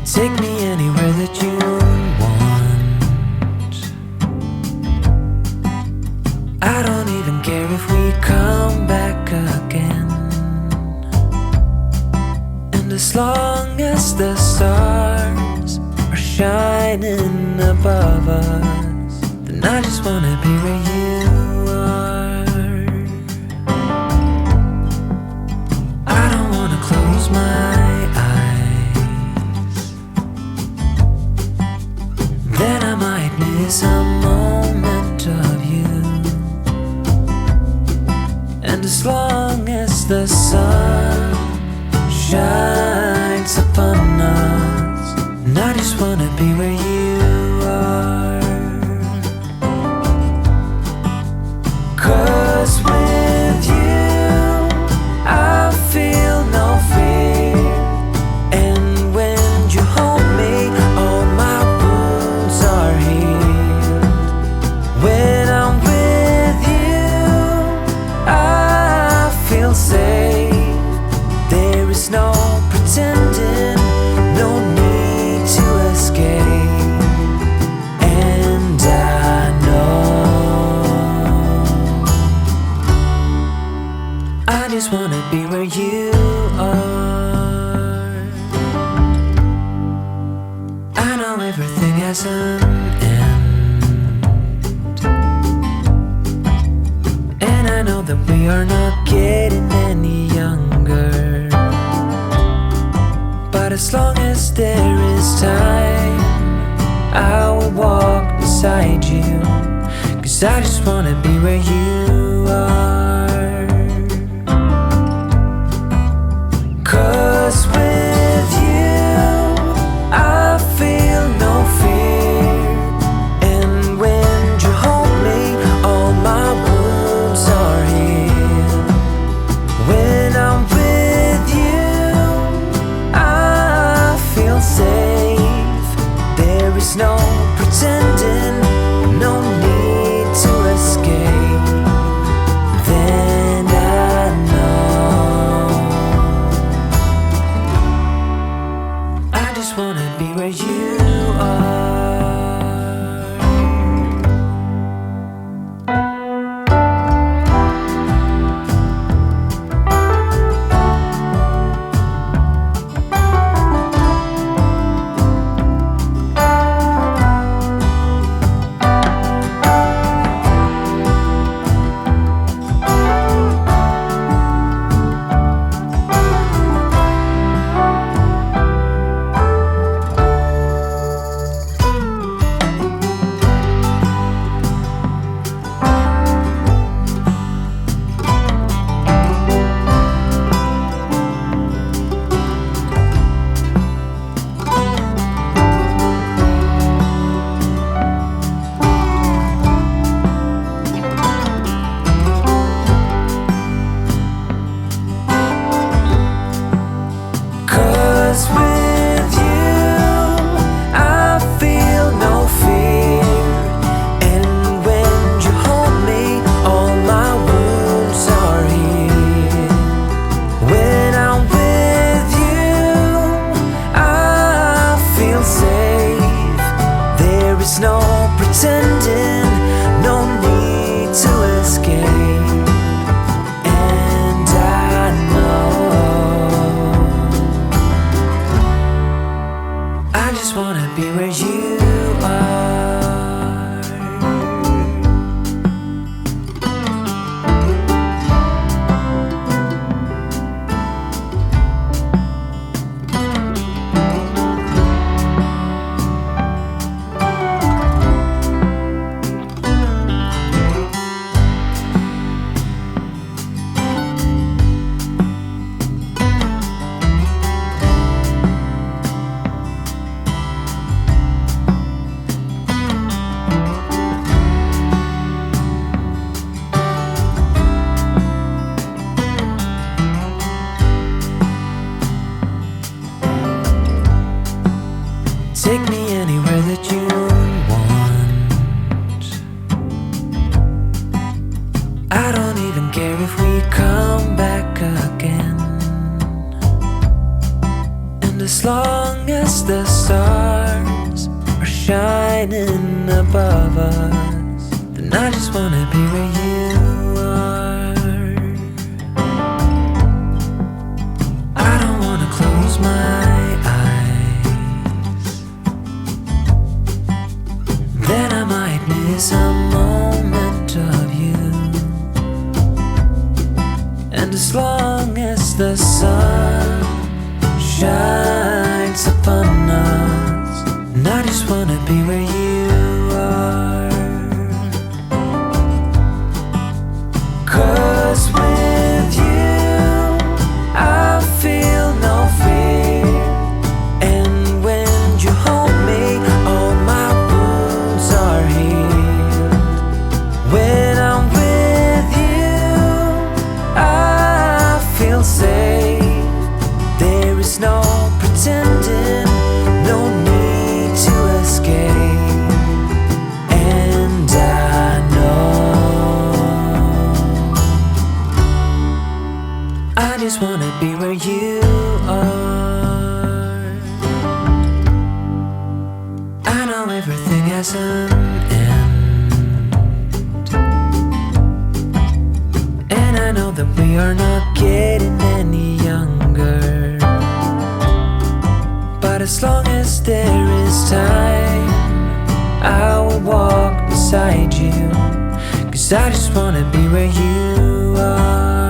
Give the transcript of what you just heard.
Take me anywhere that you want. I don't even care if we come back again. And as long as the stars are shining above us, then I just wanna be where you are. I don't wanna close my then I might miss a moment of you. And as long as the sun shines upon us, and I just wanna be where you are. 'Cause with you I feel no fear. And when you hold me, all my wounds are healed. When I'm with you, I feel safe. There is no pretending, no need to escape. And I know I just wanna be where you are. I know everything has an end, and I know that we are not getting any younger. But as long as there is time, I will walk beside you. 'Cause I just wanna be where you are. 'Cause with you I feel no fear. And when you hold me, all my wounds are healed. When I'm with you, I feel safe. There is no pretending, no need to escape. Then care if we come back again. And as long as the stars are shining above us, then I just wanna be where you are. I don't wanna close my eyes, then I might miss a moment of you. And as long as the sun shines upon us, and I just wanna be where you are. 'Cause with you I feel no fear, and when you hold me all my wounds are healed. When I'm with you I feel safe. There is no pretending, no need to escape. And I know I just wanna be where you are. I know everything has an end, and I know that we are not getting any younger. But as long as there is time, I will walk beside you. 'Cause I just wanna be where you are.